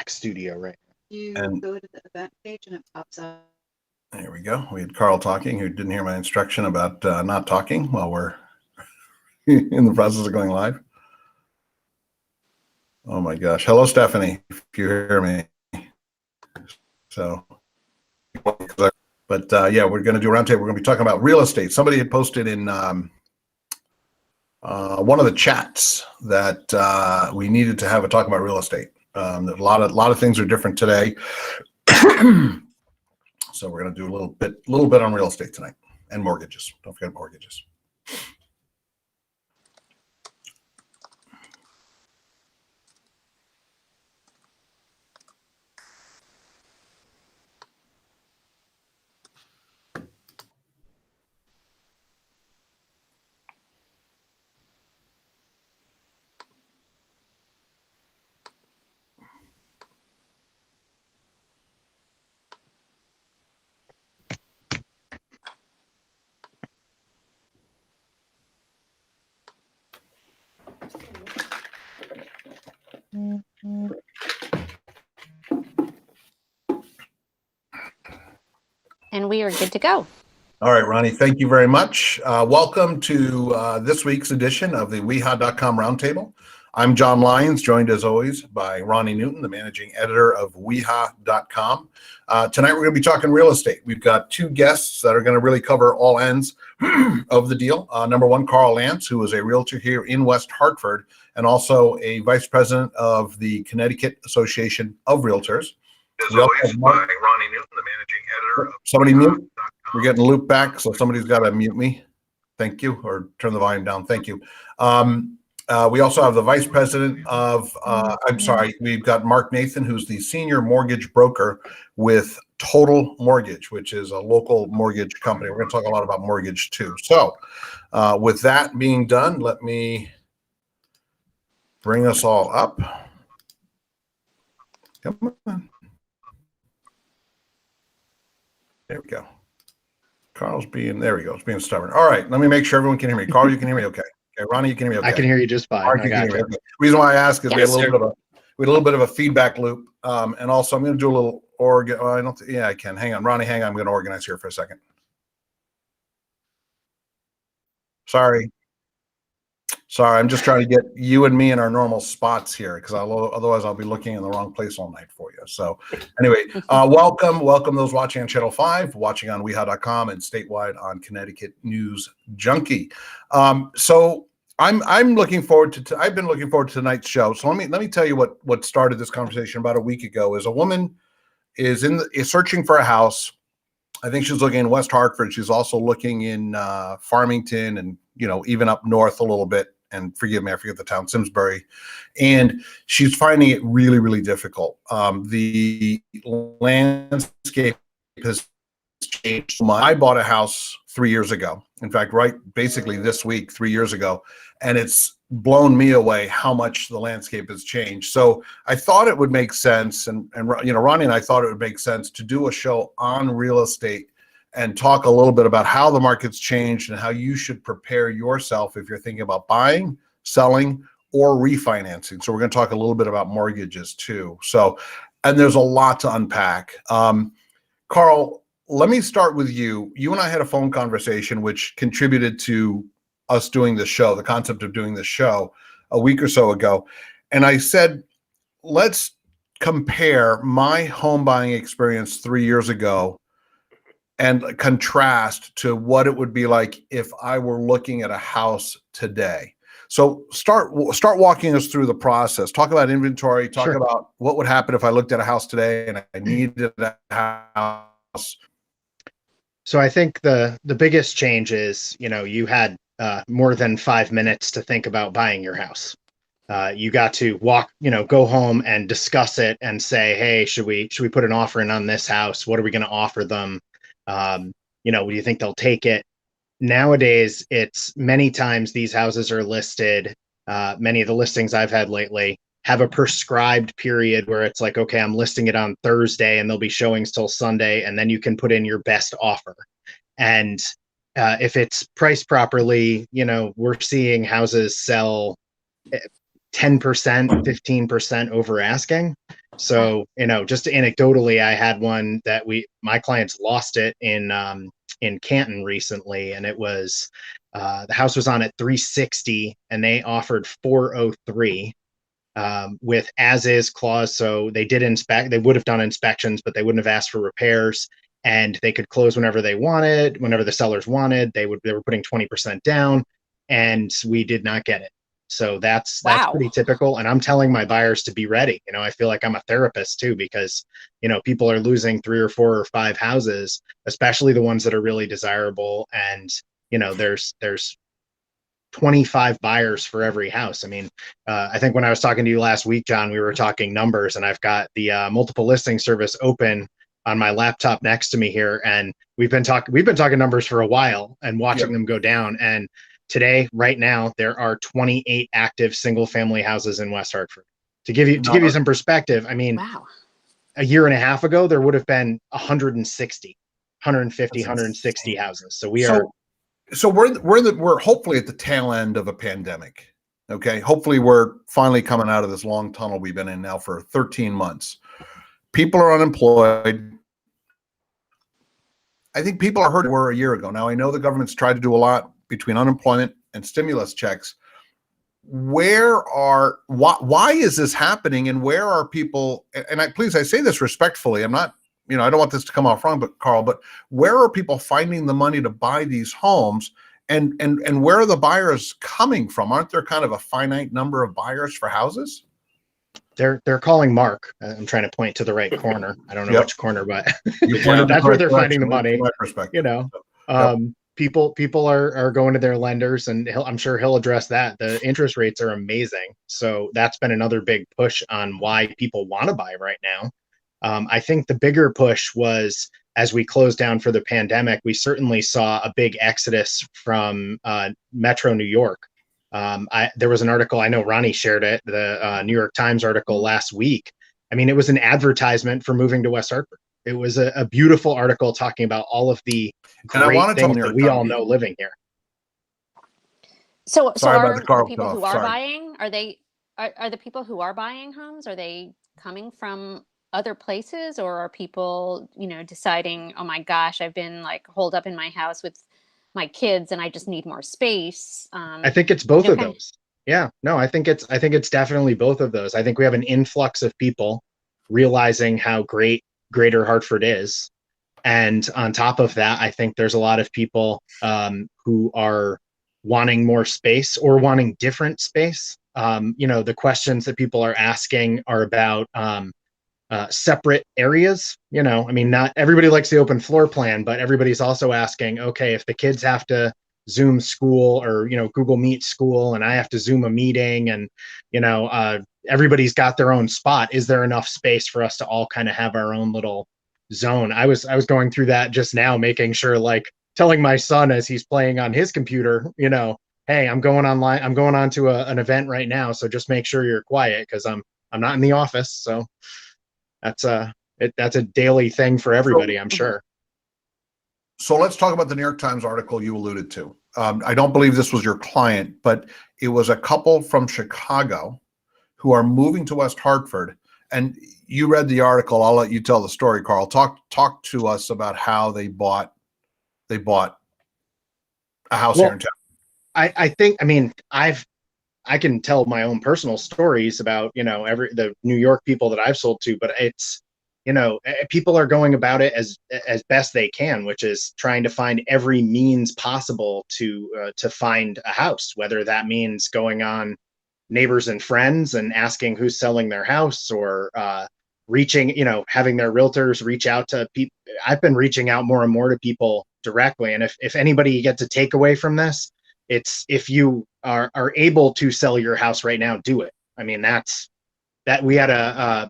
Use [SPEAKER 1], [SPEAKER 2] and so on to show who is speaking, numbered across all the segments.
[SPEAKER 1] studio right now.
[SPEAKER 2] You
[SPEAKER 3] And-
[SPEAKER 2] go to the event page and it pops up.
[SPEAKER 3] There we go. We had Carl talking, who didn't hear my instruction about not talking while we're in the process of going live. Oh my gosh. Hello, Stephanie, if you hear me. So, but yeah, we're going to do a roundtable. We're going to be talking about real estate. Somebody had posted in one of the chats that we needed to have a talk about real estate. A lot of things are different today. So we're going to do a little bit on real estate tonight, and mortgages. Don't forget mortgages.
[SPEAKER 4] And we are good to go.
[SPEAKER 3] All right, Ronnie, thank you very much. Welcome to this week's edition of the WeHa.com Roundtable. I'm John Lyons, joined as always by Ronnie Newton, the managing editor of WeHa.com. Tonight we're going to be talking real estate. We've got two guests that are going to really cover all ends of the deal. Number one, Carl Lance, who is a realtor here in West Hartford and also a vice president of the Connecticut Association of Realtors. As always, by Ronnie Newton, the managing editor of somebody mute. We're getting looped back, so somebody's got to mute me. Thank you, or turn the volume down. Thank you. We also have the vice president of, we've got Mark Nathan, who's the senior mortgage broker with Total Mortgage, which is a local mortgage company. We're going to talk a lot about mortgage too. So with that being done, let me bring us all up. Come on. There we go. Carl's there we go. It's being stubborn. All right. Let me make sure everyone can hear me. Carl, you can hear me okay. Okay. Ronnie, you can hear me okay.
[SPEAKER 1] I can hear you just fine.
[SPEAKER 3] Mark, you can hear me okay. Reason why I ask is we had a little bit of a feedback loop. And also I'm going to do a little I can. Hang on. Ronnie, hang on. I'm going to organize here for a second. Sorry, I'm just trying to get you and me in our normal spots here because otherwise I'll be looking in the wrong place all night for you. So anyway, welcome those watching on Channel 5, watching on WeHa.com, and statewide on Connecticut News Junkie. So I'm looking forward to. I've been looking forward to tonight's show. So let me tell you what started this conversation about a week ago. Is a woman is searching for a house. I think she's looking in West Hartford. She's also looking in Farmington and even up north a little bit. And forgive me, I forget the town, Simsbury. And she's finding it really, really difficult. The landscape has changed. I bought a house 3 years ago. In fact, basically this week, 3 years ago. And it's blown me away how much the landscape has changed. So I thought it would make sense. And Ronnie and I thought it would make sense to do a show on real estate and talk a little bit about how the market's changed and how you should prepare yourself if you're thinking about buying, selling, or refinancing. So we're going to talk a little bit about mortgages too. So, and there's a lot to unpack. Carl, let me start with you. You and I had a phone conversation which contributed to us doing this show, the concept of doing this show a week or so ago. And I said, let's compare my home buying experience 3 years ago and contrast to what it would be like if I were looking at a house today. So start walking us through the process. Talk about inventory. Talk
[SPEAKER 1] Sure.
[SPEAKER 3] about what would happen if I looked at a house today and I needed a house.
[SPEAKER 1] So I think the biggest change is, you had more than 5 minutes to think about buying your house. You got to go home and discuss it and say, hey, should we put an offer in on this house? What are we going to offer them? Do you think they'll take it? Nowadays, it's many times these houses are listed. Many of the listings I've had lately have a prescribed period where it's like, okay, I'm listing it on Thursday and there'll be showings till Sunday, and then you can put in your best offer. And if it's priced properly, we're seeing houses sell 10%, 15% over asking. So, just anecdotally, I had one that my clients lost it in Canton recently, and it was the house was on at 360 and they offered 403 with as is clause. So they would have done inspections, but they wouldn't have asked for repairs, and they could close whenever they wanted, whenever the sellers wanted. They were putting 20% down, and we did not get it. So that's
[SPEAKER 4] Wow.
[SPEAKER 1] pretty typical. And I'm telling my buyers to be ready. I feel like I'm a therapist too, because, people are losing 3 or 4 or 5 houses, especially the ones that are really desirable. And, there's 25 buyers for every house. I mean, I think when I was talking to you last week, John, we were talking numbers, and I've got the multiple listing service open on my laptop next to me here. And we've been talking numbers for a while and watching them go down. And today, right now, there are 28 active single family houses in West Hartford. To give you some perspective, I mean,
[SPEAKER 4] Wow.
[SPEAKER 1] a year and a half ago, there would have been 150, 160 houses. So
[SPEAKER 3] we're hopefully at the tail end of a pandemic. Okay. Hopefully we're finally coming out of this long tunnel we've been in now for 13 months. People are unemployed. I think people are hurt were a year ago. Now I know the government's tried to do a lot between unemployment and stimulus checks. Why is this happening, and where are people? And I say this respectfully. I'm not, I don't want this to come off wrong, but Carl, but where are people finding the money to buy these homes, and where are the buyers coming from? Aren't there kind of a finite number of buyers for houses?
[SPEAKER 1] They're calling Mark. I'm trying to point to the right corner. I don't know which corner, but
[SPEAKER 3] that's
[SPEAKER 1] where they're finding the money.
[SPEAKER 3] My perspective.
[SPEAKER 1] People are going to their lenders, and I'm sure he'll address that. The interest rates are amazing. So that's been another big push on why people want to buy right now. I think the bigger push was, as we closed down for the pandemic, we certainly saw a big exodus from Metro New York. There was an article, I know Ronnie shared it, the New York Times article last week. I mean, it was an advertisement for moving to West Hartford. It was a beautiful article talking about all of the great things that we all know living here.
[SPEAKER 4] So
[SPEAKER 3] Sorry
[SPEAKER 4] are
[SPEAKER 3] about the car
[SPEAKER 4] the people
[SPEAKER 3] off.
[SPEAKER 4] who are
[SPEAKER 3] Sorry.
[SPEAKER 4] buying, are the people who are buying homes, are they coming from other places, or are people, deciding, oh my gosh, I've been like holed up in my house with my kids and I just need more space?
[SPEAKER 1] I think it's both of those. Yeah, no, I think it's definitely both of those. I think we have an influx of people realizing how great Greater Hartford is. And on top of that, I think there's a lot of people who are wanting more space or wanting different space. The questions that people are asking are about separate areas. I mean, not everybody likes the open floor plan, but everybody's also asking, okay, if the kids have to Zoom school or, Google Meet school, and I have to Zoom a meeting, and, everybody's got their own spot. Is there enough space for us to all kind of have our own little zone? I was going through that just now, making sure, like telling my son as he's playing on his computer, hey, I'm going online. I'm going on to an event right now. So just make sure you're quiet, because I'm not in the office. So that's a daily thing for everybody, I'm sure.
[SPEAKER 3] So let's talk about the New York Times article you alluded to. I don't believe this was your client, but it was a couple from Chicago who are moving to West Hartford. And you read the article. I'll let you tell the story, Carl. Talk to us about how they bought a house here in town.
[SPEAKER 1] I can tell my own personal stories about, the New York people that I've sold to, but it's, people are going about it as best they can, which is trying to find every means possible to find a house, whether that means going on Neighbors and Friends and asking who's selling their house, or reaching, having their realtors reach out to people. I've been reaching out more and more to people directly. And if anybody gets a takeaway from this, it's, if you are able to sell your house right now, do it. I mean, that we had our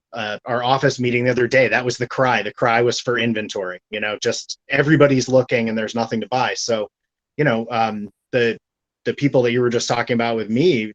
[SPEAKER 1] office meeting the other day. That was the cry. The cry was for inventory. Just everybody's looking and there's nothing to buy. So, the people that you were just talking about with me,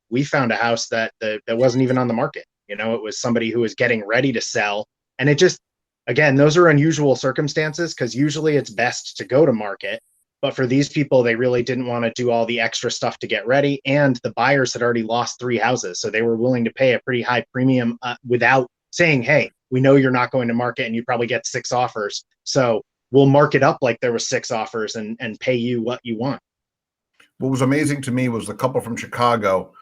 [SPEAKER 1] we found a house that wasn't even on the market. It was somebody who was getting ready to sell, and it just, again, those are unusual circumstances, because usually it's best to go to market. But for these people, they really didn't want to do all the extra stuff to get ready. And the buyers had already lost 3 houses. So they were willing to pay a pretty high premium without saying, hey, we know you're not going to market and you probably get 6 offers. So we'll mark it up like there was 6 offers and pay you what you want.
[SPEAKER 3] What was amazing to me was the couple from Chicago.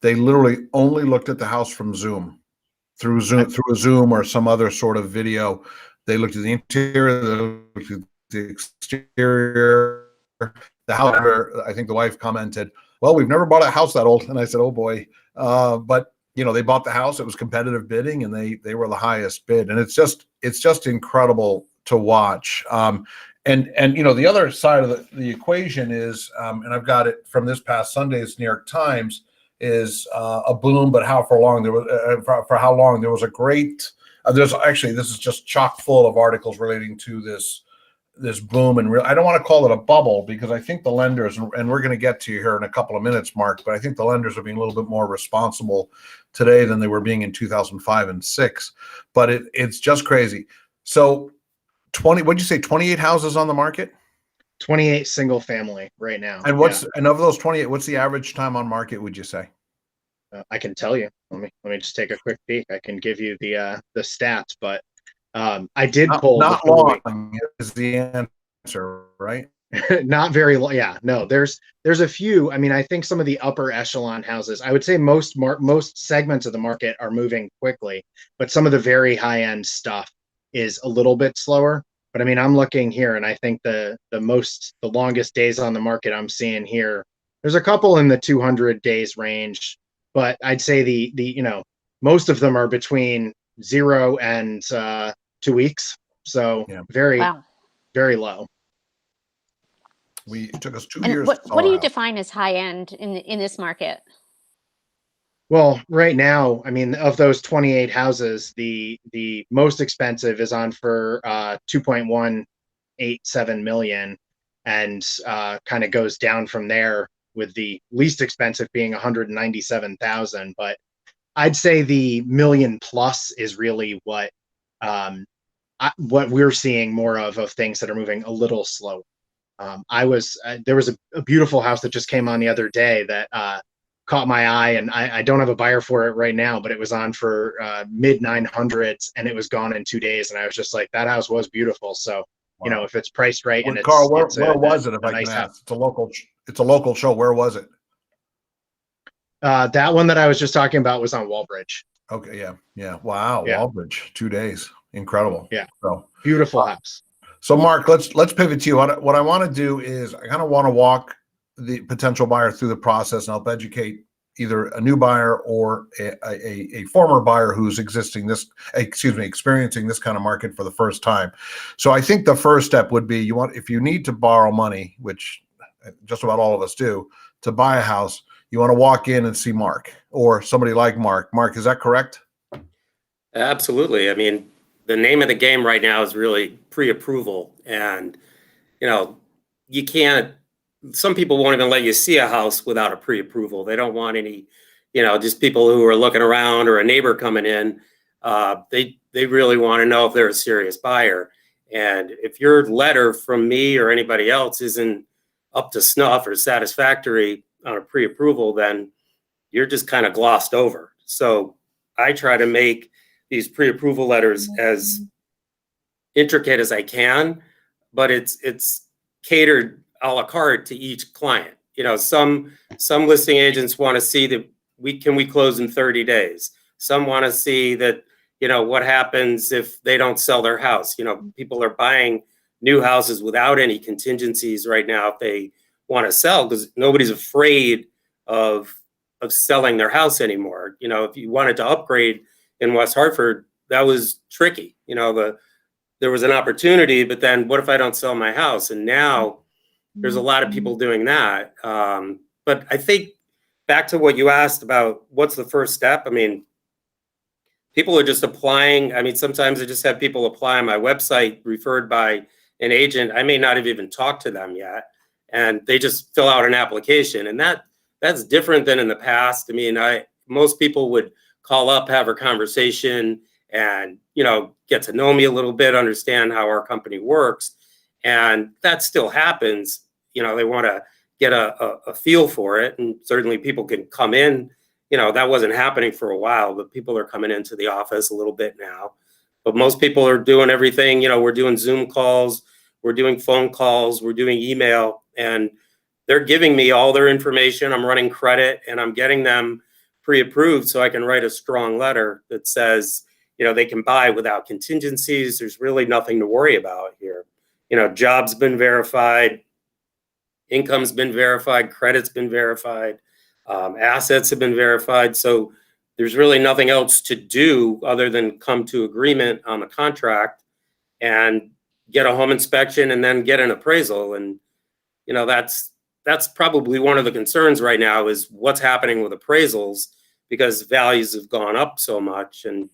[SPEAKER 3] They literally only looked at the house from Zoom, through a Zoom or some other sort of video. They looked at the interior, they looked at the exterior, the house. I think the wife commented, well, we've never bought a house that old. And I said, oh boy. But you know, they bought the house, it was competitive bidding, and they were the highest bid. And it's just incredible to watch. And you know, the other side of the equation is, and I've got it from this past Sunday's New York Times, is a boom, but how for long? There was for how long? There was a great. There's actually, this is just chock full of articles relating to this boom, and I don't want to call it a bubble, because I think the lenders, and we're going to get to you here in a couple of minutes, Mark, but I think the lenders are being a little bit more responsible today than they were being in 2005 and 6. But it's just crazy. So 20, what'd you say, 28 houses on the market?
[SPEAKER 1] 28 single family right now.
[SPEAKER 3] And and of those 28, what's the average time on market, would you say?
[SPEAKER 1] I can tell you. Let me just take a quick peek. I can give you the stats, but I did pull.
[SPEAKER 3] Not long is the answer, right?
[SPEAKER 1] Not very long. Yeah, no. There's a few. I mean, I think some of the upper echelon houses, I would say most segments of the market are moving quickly, but some of the very high end stuff is a little bit slower. But I mean, I'm looking here, and I think the longest days on the market I'm seeing here, there's a couple in the 200 days range, but I'd say the you know, most of them are between 0 and 2 weeks. So
[SPEAKER 3] yeah.
[SPEAKER 1] very low.
[SPEAKER 3] It took us 2
[SPEAKER 4] And
[SPEAKER 3] years.
[SPEAKER 4] what do you define as high end in this market?
[SPEAKER 1] Well, right now, I mean, of those 28 houses, the most expensive is on for 2.187 million, and kind of goes down from there, with the least expensive being 197,000. But I'd say the million plus is really what we're seeing more of things that are moving a little slow. There was a beautiful house that just came on the other day that caught my eye, and I don't have a buyer for it right now, but it was on for mid 900s, and it was gone in 2 days. And I was just like, that house was beautiful. So, you know, if it's priced right, and
[SPEAKER 3] Carl, where was it? If I can ask, it's a local show. Where was it?
[SPEAKER 1] That one that I was just talking about was on Walbridge.
[SPEAKER 3] Okay. Yeah. Wow.
[SPEAKER 1] Yeah.
[SPEAKER 3] Walbridge, 2 days. Incredible.
[SPEAKER 1] Yeah.
[SPEAKER 3] So
[SPEAKER 1] beautiful house.
[SPEAKER 3] So Mark, let's pivot to you. What I want to do is I kind of want to walk the potential buyer through the process and help educate either a new buyer or a former buyer who's experiencing this kind of market for the first time. So I think the first step would be, if you need to borrow money, which just about all of us do, to buy a house, you want to walk in and see Mark or somebody like Mark. Mark, is that correct?
[SPEAKER 5] Absolutely. I mean, the name of the game right now is really pre-approval, and you know, you can't. Some people won't even let you see a house without a pre-approval. They don't want any, you know, just people who are looking around or a neighbor coming in. They really want to know if they're a serious buyer. And if your letter from me or anybody else isn't up to snuff or satisfactory on a pre-approval, then you're just kind of glossed over. So I try to make these pre-approval letters as intricate as I can, but it's catered a la carte to each client. You know, some listing agents want to see that we close in 30 days. Some want to see that, you know, what happens if they don't sell their house. You know, people are buying new houses without any contingencies right now if they want to sell, because nobody's afraid of selling their house anymore. You know, if you wanted to upgrade in West Hartford, that was tricky. You know, there was an opportunity, but then what if I don't sell my house? And now there's a lot of people doing that. But I think back to what you asked about what's the first step. I mean, people are just applying. I mean, sometimes I just have people apply on my website referred by an agent. I may not have even talked to them yet, and they just fill out an application. And that's different than in the past. I mean, most people would call up, have a conversation, and, you know, get to know me a little bit, understand how our company works. And that still happens. you know, they want to get a feel for it. And certainly people can come in, you know, that wasn't happening for a while, but people are coming into the office a little bit now. But most people are doing everything, you know, we're doing Zoom calls, we're doing phone calls, we're doing email, and they're giving me all their information. I'm running credit and I'm getting them pre-approved so I can write a strong letter that says, you know, they can buy without contingencies. There's really nothing to worry about here. You know, job's been verified, income's been verified, credit's been verified, assets have been verified. So there's really nothing else to do other than come to agreement on the contract and get a home inspection and then get an appraisal. And, you know, that's probably one of the concerns right now is what's happening with appraisals because values have gone up so much. And,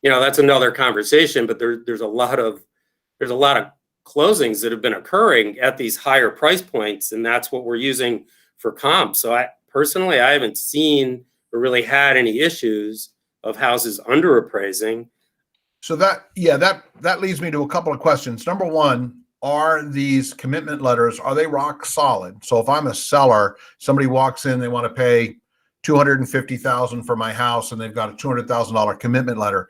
[SPEAKER 5] you know, that's another conversation, but there's a lot of closings that have been occurring at these higher price points. And that's what we're using for comps. So I haven't seen or really had any issues of houses under appraising.
[SPEAKER 3] So that leads me to a couple of questions. Number one, are these commitment letters, are they rock solid? So if I'm a seller, somebody walks in, they want to pay $250,000 for my house and they've got a $200,000 commitment letter.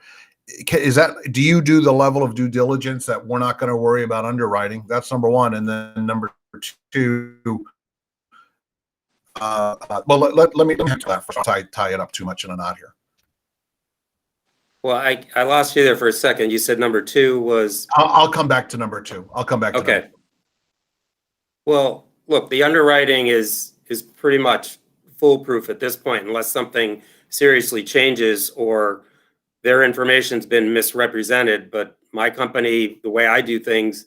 [SPEAKER 3] Do you do the level of due diligence that we're not going to worry about underwriting? That's number one. And then number two, let me answer that first. I'll tie it up too much in a knot here.
[SPEAKER 5] Well, I lost you there for a second. You said number two was.
[SPEAKER 3] I'll come back to number two.
[SPEAKER 5] Okay. Well, look, the underwriting is pretty much foolproof at this point, unless something seriously changes or their information's been misrepresented. But my company, the way I do things,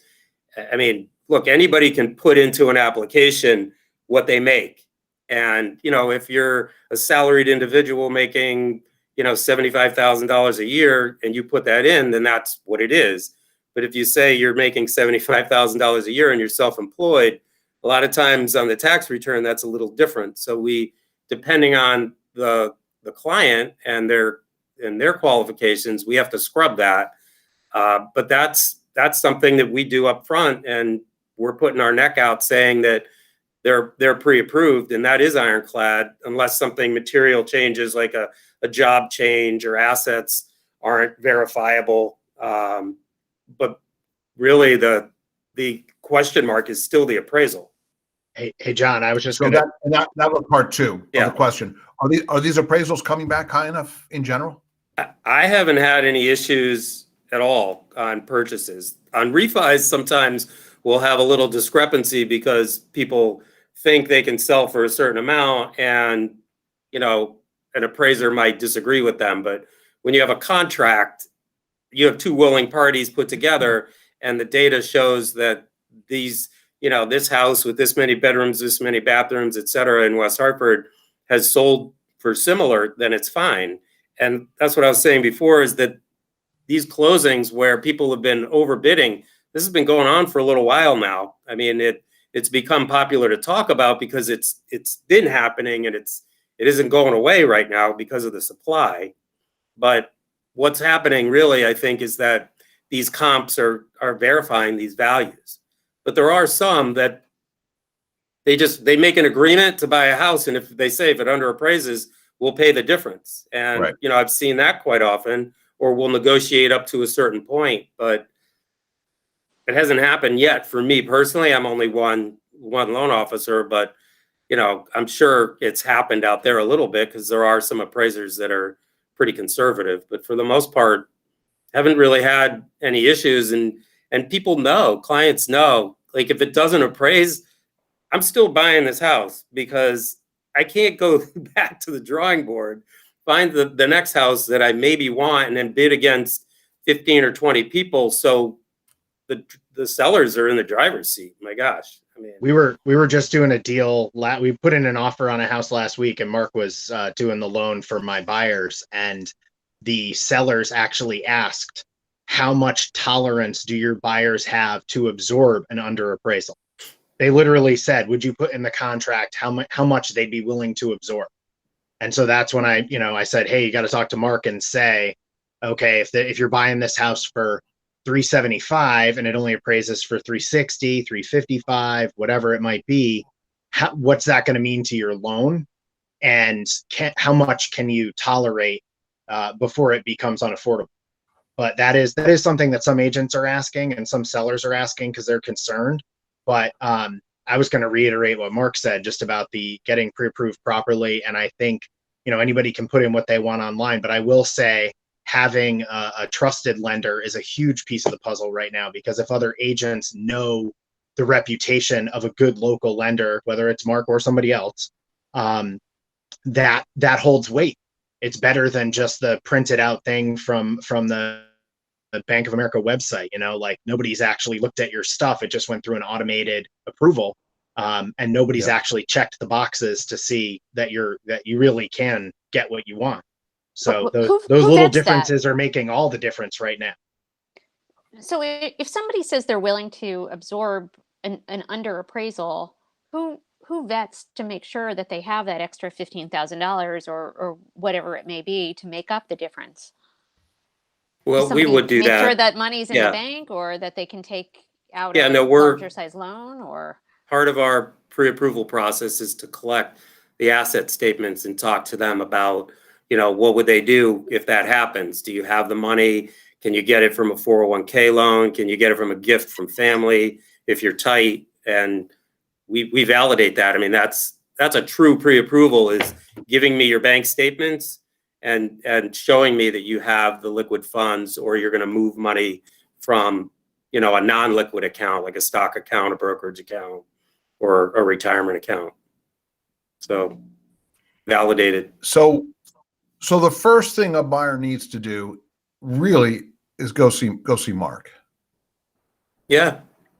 [SPEAKER 5] I mean, look, anybody can put into an application what they make. And, you know, if you're a salaried individual making, you know, $75,000 a year and you put that in, then that's what it is. But if you say you're making $75,000 a year and you're self-employed, a lot of times on the tax return, that's a little different. So depending on the client and their qualifications, we have to scrub that. But that's something that we do up front, and we're putting our neck out saying that they're pre-approved, and that is ironclad unless something material changes, like a job change or assets aren't verifiable. But really the question mark is still the appraisal.
[SPEAKER 1] Hey, John, I was just
[SPEAKER 3] So
[SPEAKER 1] gonna.
[SPEAKER 3] that was part two of
[SPEAKER 5] Yeah.
[SPEAKER 3] the question. Are these appraisals coming back high enough in general?
[SPEAKER 5] I haven't had any issues at all on purchases. On refis, sometimes we'll have a little discrepancy because people think they can sell for a certain amount and, you know, an appraiser might disagree with them. But when you have a contract, you have two willing parties put together and the data shows that these, you know, this house with this many bedrooms, this many bathrooms, et cetera, in West Hartford has sold for similar, then it's fine. And that's what I was saying before, is that these closings where people have been overbidding, this has been going on for a little while now. I mean, it's become popular to talk about because it's been happening and it isn't going away right now because of the supply. But what's happening really, I think, is that these comps are verifying these values. But there are some that they make an agreement to buy a house, and if they say if it underappraises, we'll pay the difference. And
[SPEAKER 3] Right.
[SPEAKER 5] you know, I've seen that quite often, or we'll negotiate up to a certain point, but it hasn't happened yet for me personally. I'm only one loan officer, but you know, I'm sure it's happened out there a little bit because there are some appraisers that are pretty conservative, but for the most part, haven't really had any issues. And people know, clients know, like if it doesn't appraise, I'm still buying this house because I can't go back to the drawing board, find the next house that I maybe want and then bid against 15 or 20 people. So the sellers are in the driver's seat. My gosh. I mean,
[SPEAKER 1] We were just doing a deal. We put in an offer on a house last week, and Mark was doing the loan for my buyers, and the sellers actually asked, how much tolerance do your buyers have to absorb an underappraisal? They literally said, would you put in the contract how much they'd be willing to absorb? And so that's when I said, hey, you got to talk to Mark and say, okay, if you're buying this house for 375 and it only appraises for 360, 355, whatever it might be, what's that going to mean to your loan? And how much can you tolerate before it becomes unaffordable? But that is something that some agents are asking and some sellers are asking because they're concerned. But I was going to reiterate what Mark said just about the getting pre-approved properly. And I think, anybody can put in what they want online, but I will say having a trusted lender is a huge piece of the puzzle right now, because if other agents know the reputation of a good local lender, whether it's Mark or somebody else, that holds weight. It's better than just the printed out thing from the Bank of America website. Like nobody's actually looked at your stuff. It just went through an automated approval, and nobody's actually checked the boxes to see that you really can get what you want. So those little differences are making all the difference right now.
[SPEAKER 4] So if somebody says they're willing to absorb an under appraisal, who vets to make sure that they have that extra $15,000 or whatever it may be to make up the difference?
[SPEAKER 5] Well, we would do
[SPEAKER 4] make
[SPEAKER 5] that.
[SPEAKER 4] Sure that money's in
[SPEAKER 5] Yeah.
[SPEAKER 4] the bank, or that they can take out
[SPEAKER 5] Yeah,
[SPEAKER 4] a
[SPEAKER 5] no, we're-
[SPEAKER 4] larger size loan, or
[SPEAKER 5] Part of our pre-approval process is to collect the asset statements and talk to them about, what would they do if that happens? Do you have the money? Can you get it from a 401k loan? Can you get it from a gift from family if you're tight? And we validate that. I mean, that's a true pre-approval, is giving me your bank statements and showing me that you have the liquid funds, or you're going to move money from, a non-liquid account, like a stock account, a brokerage account, or a retirement account. So validated.
[SPEAKER 3] So the first thing a buyer needs to do really is go see Mark.
[SPEAKER 5] Yeah.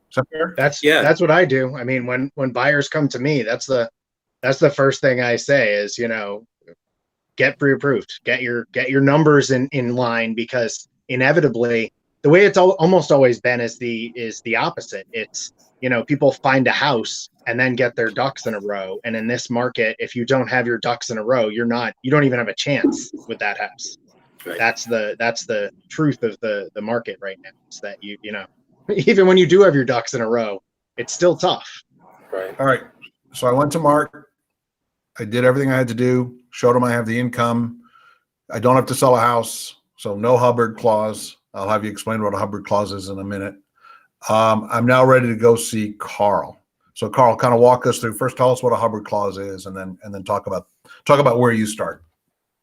[SPEAKER 3] Is that fair?
[SPEAKER 1] That's what I do. I mean, when buyers come to me, that's the first thing I say is, get pre-approved, get your numbers in line, because inevitably the way it's almost always been is the opposite. It's, people find a house and then get their ducks in a row. And in this market, if you don't have your ducks in a row, you don't even have a chance with that house.
[SPEAKER 5] Right.
[SPEAKER 1] That's the truth of the market right now. Is that even when you do have your ducks in a row, it's still tough.
[SPEAKER 5] Right.
[SPEAKER 3] All right. So I went to Mark. I did everything I had to do, showed him I have the income. I don't have to sell a house. So no Hubbard clause. I'll have you explain what a Hubbard clause is in a minute. I'm now ready to go see Carl. So Carl, kind of walk us through. First, tell us what a Hubbard clause is, and then talk about where you start.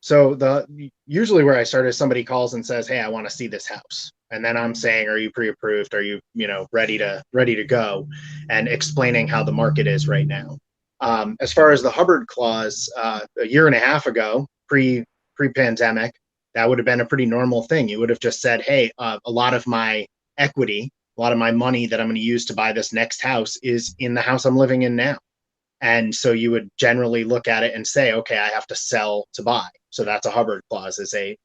[SPEAKER 1] So usually where I start is somebody calls and says, "Hey, I want to see this house." And then I'm saying, "Are you pre-approved? Are you, ready to go?" And explaining how the market is right now. As far as the Hubbard clause, a year and a half ago, pre-pandemic, that would have been a pretty normal thing. You would have just said, "Hey, a lot of my equity, a lot of my money that I'm going to use to buy this next house is in the house I'm living in now." And so you would generally look at it and say, "Okay, I have to sell to buy." So that's a Hubbard clause, is a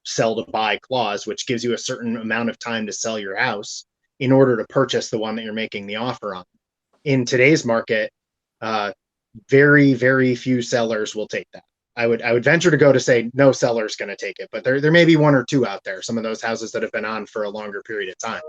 [SPEAKER 1] sell to buy clause, which gives you a certain amount of time to sell your house in order to purchase the one that you're making the offer on. In today's market, very, very few sellers will take that. I would venture to go to say no seller's going to take it, but there may be one or two out there, some of those houses that have been on for a longer period of time.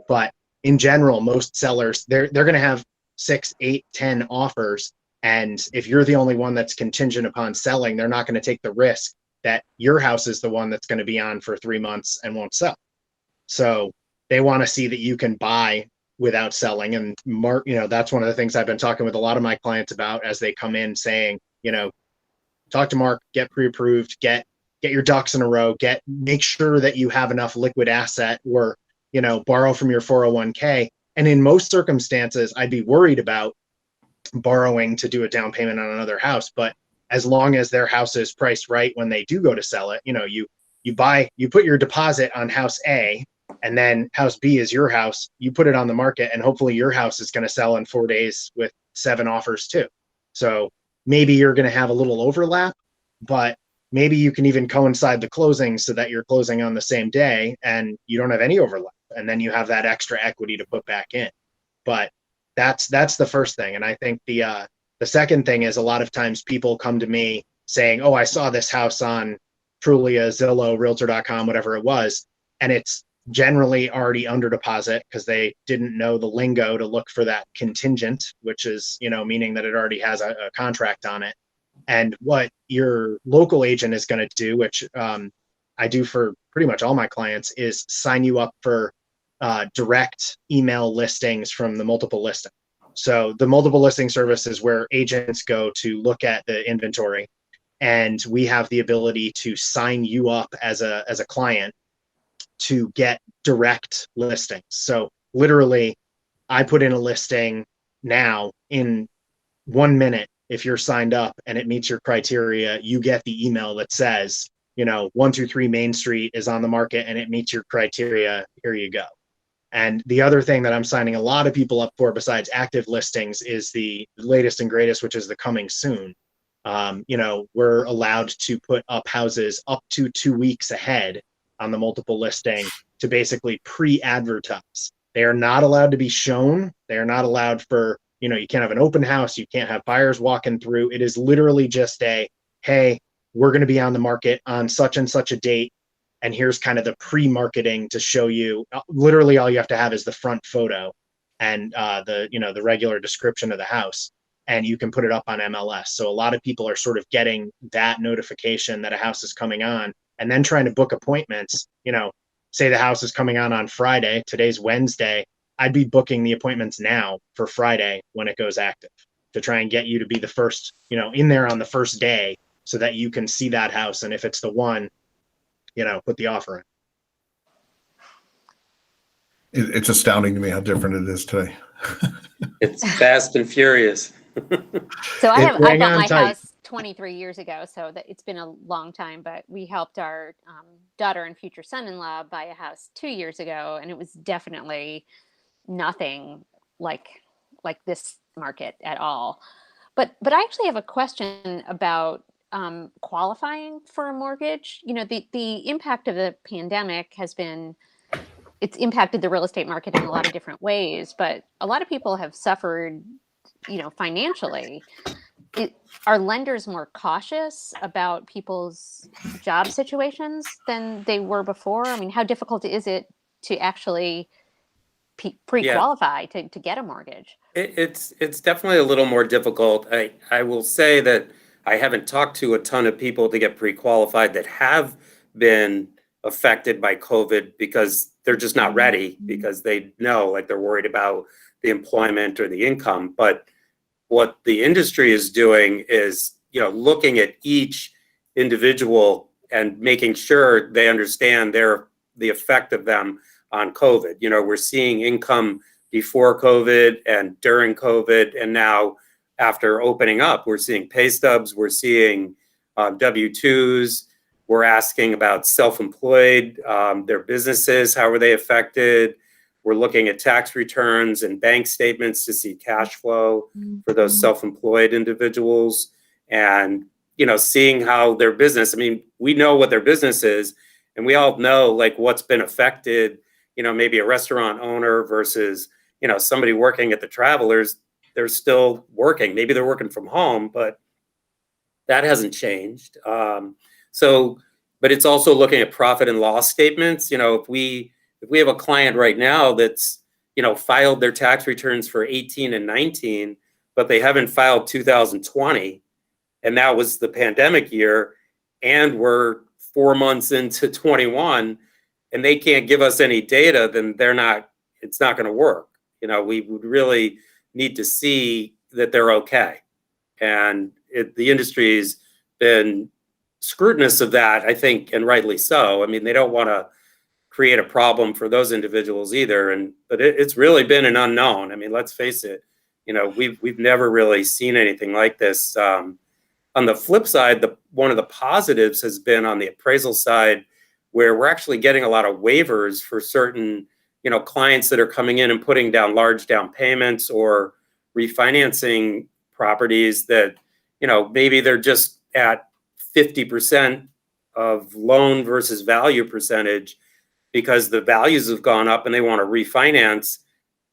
[SPEAKER 1] But in general, most sellers, they're going to have 6, 8, 10 offers. And if you're the only one that's contingent upon selling, they're not going to take the risk that your house is the one that's going to be on for 3 months and won't sell. So they want to see that you can buy without selling. And Mark, that's one of the things I've been talking with a lot of my clients about as they come in, saying, talk to Mark, get pre-approved, get your ducks in a row, make sure that you have enough liquid asset, or, borrow from your 401k. And in most circumstances, I'd be worried about borrowing to do a down payment on another house. But as long as their house is priced right when they do go to sell it, you put your deposit on house A, and then house B is your house. You put it on the market, and hopefully your house is going to sell in 4 days with 7 offers too. So maybe you're going to have a little overlap, but maybe you can even coincide the closings so that you're closing on the same day and you don't have any overlap. And then you have that extra equity to put back in. But that's the first thing. And I think the second thing is, a lot of times people come to me saying, "Oh, I saw this house on Trulia, Zillow, Realtor.com, whatever it was, and it's generally already under deposit because they didn't know the lingo to look for that contingent, which is, meaning that it already has a contract on it. And what your local agent is going to do, which I do for pretty much all my clients, is sign you up for direct email listings from the multiple listing. So the multiple listing service is where agents go to look at the inventory, and we have the ability to sign you up as a client to get direct listings. So literally, I put in a listing now in 1 minute. If you're signed up and it meets your criteria, you get the email that says, 123 Main Street is on the market and it meets your criteria. Here you go. And the other thing that I'm signing a lot of people up for besides active listings is the latest and greatest, which is the coming soon. We're allowed to put up houses up to 2 weeks ahead on the multiple listing to basically pre-advertise. They are not allowed to be shown. They are not allowed for, you can't have an open house. You can't have buyers walking through. It is literally just hey, we're going to be on the market on such and such a date. And here's kind of the pre-marketing to show you. Literally all you have to have is the front photo and the regular description of the house. And you can put it up on MLS. So a lot of people are sort of getting that notification that a house is coming on and then trying to book appointments. Say the house is coming on Friday. Today's Wednesday. I'd be booking the appointments now for Friday when it goes active to try and get you to be the first, in there on the first day so that you can see that house. And if it's the one, put the offer in.
[SPEAKER 3] It's astounding to me how different it is today.
[SPEAKER 5] It's fast and furious.
[SPEAKER 4] So I bought my
[SPEAKER 1] tight.
[SPEAKER 4] house 23 years ago, so that it's been a long time, but we helped our daughter and future son-in-law buy a house 2 years ago, and it was definitely nothing like this market at all. But I actually have a question about qualifying for a mortgage. The impact of the pandemic has been, it's impacted the real estate market in a lot of different ways, but a lot of people have suffered, financially. Are lenders more cautious about people's job situations than they were before? I mean, how difficult is it to actually pre-qualify to get a mortgage?
[SPEAKER 5] It's definitely a little more difficult. I will say that I haven't talked to a ton of people to get pre-qualified that have been affected by COVID because they're just not ready, because they know, like, they're worried about the employment or the income. But what the industry is doing is, looking at each individual and making sure they understand the effect of them on COVID. We're seeing income before COVID and during COVID, and now after opening up, we're seeing pay stubs, we're seeing W-2s, we're asking about self-employed, their businesses, how were they affected? We're looking at tax returns and bank statements to see cash flow for those self-employed individuals, and, seeing how their business, we know what their business is, and we all know, like, what's been affected, maybe a restaurant owner versus, somebody working at the Travelers. They're still working. Maybe they're working from home, but that hasn't changed. But it's also looking at profit and loss statements. If we have a client right now that's, filed their tax returns for 18 and 19, but they haven't filed 2020, and that was the pandemic year, and we're 4 months into 21, and they can't give us any data, then it's not going to work. We would really need to see that they're okay. And the industry's been scrutinous of that, I think, and rightly so. They don't want to create a problem for those individuals either. But it's really been an unknown. Let's face it, we've never really seen anything like this. On the flip side, one of the positives has been on the appraisal side, where we're actually getting a lot of waivers for certain, clients that are coming in and putting down large down payments or refinancing properties that, maybe they're just at 50% of loan versus value percentage because the values have gone up and they want to refinance.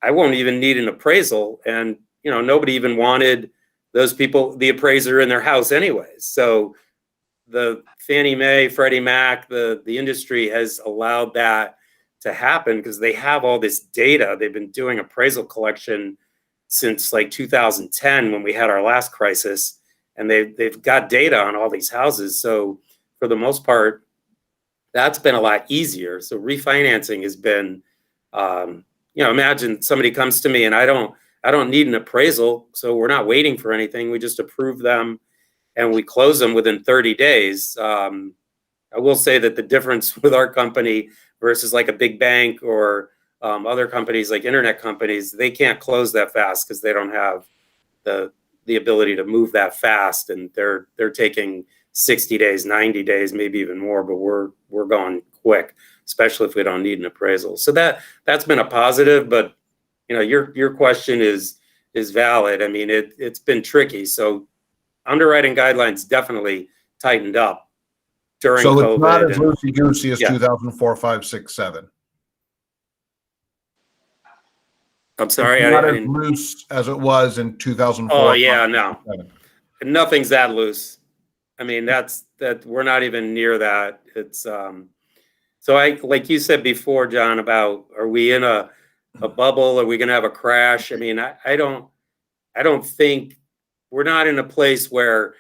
[SPEAKER 5] I won't even need an appraisal. And, nobody even wanted those people, the appraiser, in their house anyways. So the Fannie Mae, Freddie Mac, the industry has allowed that to happen because they have all this data. They've been doing appraisal collection since like 2010 when we had our last crisis, and they've got data on all these houses. So for the most part, that's been a lot easier. So refinancing has been, imagine somebody comes to me and I don't need an appraisal, so we're not waiting for anything. We just approve them and we close them within 30 days. I will say that the difference with our company versus like a big bank or other companies like internet companies, they can't close that fast because they don't have the ability to move that fast, and they're taking 60 days, 90 days, maybe even more, but we're going quick, especially if we don't need an appraisal. So that's been a positive, but your question is valid. I mean, it's been tricky. So underwriting guidelines definitely tightened up during
[SPEAKER 3] So
[SPEAKER 5] COVID.
[SPEAKER 3] it's not as loosey-goosey as
[SPEAKER 5] Yeah.
[SPEAKER 3] 2004, 5, 6, 7.
[SPEAKER 5] I'm sorry.
[SPEAKER 3] It's not
[SPEAKER 5] I
[SPEAKER 3] as
[SPEAKER 5] didn't,
[SPEAKER 3] loose as it was in 2004.
[SPEAKER 5] Oh, yeah,
[SPEAKER 3] 5,
[SPEAKER 5] no.
[SPEAKER 3] 6, 7.
[SPEAKER 5] Nothing's that loose. I mean, that we're not even near that. It's so like you said before, John, about are we in a bubble? Are we going to have a crash? I mean, I don't think we're not in a place where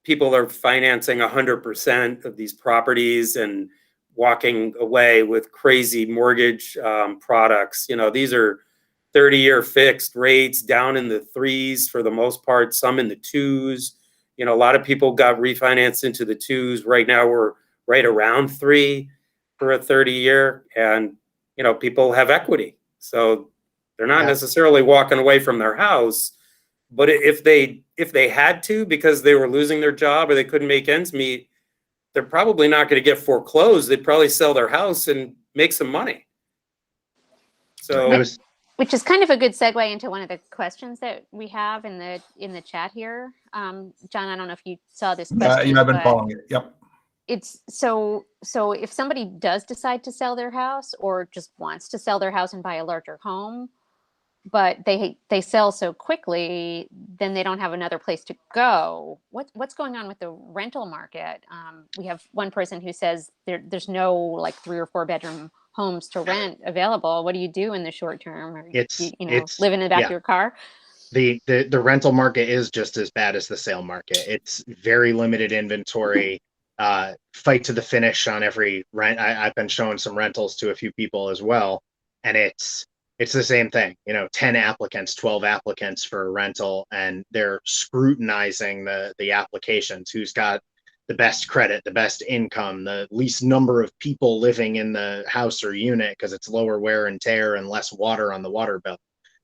[SPEAKER 5] people are financing 100% of these properties and walking away with crazy mortgage products. These are 30-year fixed rates down in the 3s for the most part, some in the 2s. A lot of people got refinanced into the 2s. Right now we're right around 3 for a 30-year, and people have equity. So they're not necessarily walking away from their house, but if they had to because they were losing their job or they couldn't make ends meet, they're probably not going to get foreclosed. They'd probably sell their house and make some money. So
[SPEAKER 4] which is kind of a good segue into one of the questions that we have in the chat here. John, I don't know if you saw this question.
[SPEAKER 3] I've been following it. Yep.
[SPEAKER 4] It's so if somebody does decide to sell their house or just wants to sell their house and buy a larger home, but they sell so quickly, then they don't have another place to go. What's going on with the rental market? We have one person who says there's no like 3 or 4 bedroom homes to rent available. What do you do in the short term? Or
[SPEAKER 1] It's
[SPEAKER 4] live in the back of your car.
[SPEAKER 1] The rental market is just as bad as the sale market. It's very limited inventory. Fight to the finish on every rent. I've been showing some rentals to a few people as well, and it's the same thing. 10 applicants, 12 applicants for a rental, and they're scrutinizing the applications. Who's got the best credit, the best income, the least number of people living in the house or unit because it's lower wear and tear and less water on the water bill.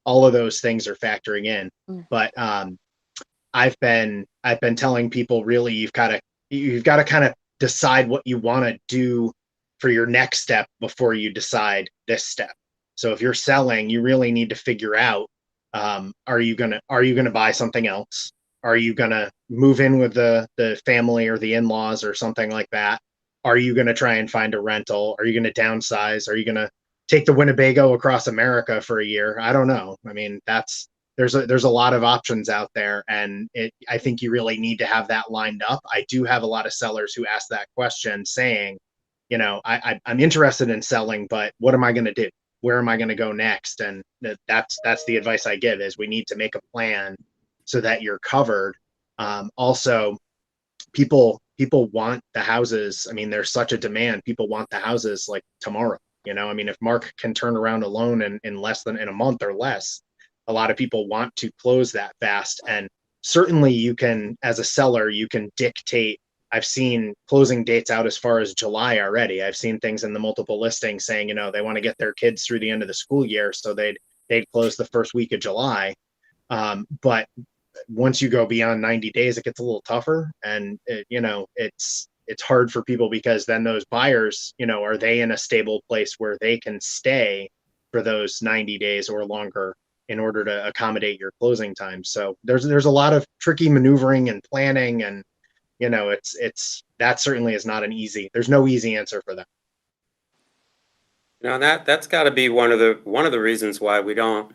[SPEAKER 1] All of those things are factoring in. But I've been telling people, really, you've got to kind of decide what you want to do for your next step before you decide this step. So if you're selling, you really need to figure out, are you gonna buy something else? Are you gonna move in with the family or the in-laws or something like that? Are you gonna try and find a rental? Are you gonna downsize? Are you gonna take the Winnebago across America for a year? I don't know. I mean, there's a lot of options out there, and I think you really need to have that lined up. I do have a lot of sellers who ask that question, saying, I'm interested in selling, but what am I going to do? Where am I going to go next? And that's the advice I give: is we need to make a plan so that you're covered. Also, people want the houses. I mean, there's such a demand. People want the houses like tomorrow. I mean, if Mark can turn around a loan in less than in a month or less, a lot of people want to close that fast. And certainly you can, as a seller, you can dictate. I've seen closing dates out as far as July already. I've seen things in the multiple listings saying, they want to get their kids through the end of the school year, so they'd close the first week of July. But once you go beyond 90 days, it gets a little tougher, and it's hard for people, because then those buyers, are they in a stable place where they can stay for those 90 days or longer in order to accommodate your closing time? So there's a lot of tricky maneuvering and planning, and that certainly is not there's no easy answer for that.
[SPEAKER 5] That's got to be one of the reasons why we don't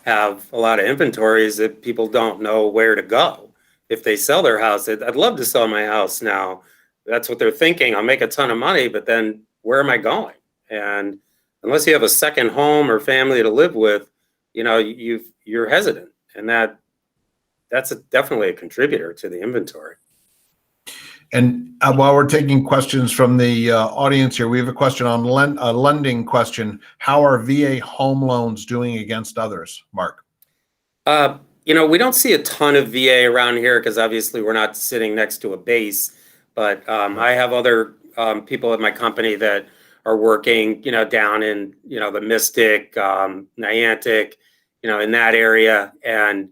[SPEAKER 5] have a lot of inventory, is that people don't know where to go. If they sell their house, I'd love to sell my house now. That's what they're thinking. I'll make a ton of money, but then where am I going? And unless you have a second home or family to live with, you're hesitant, and that's definitely a contributor to the inventory.
[SPEAKER 3] And while we're taking questions from the audience here, we have a question on a lending question. How are VA home loans doing against others, Mark?
[SPEAKER 5] We don't see a ton of VA around here because obviously we're not sitting next to a base. But I have other people at my company that are working, down in, the Mystic, Niantic, in that area. And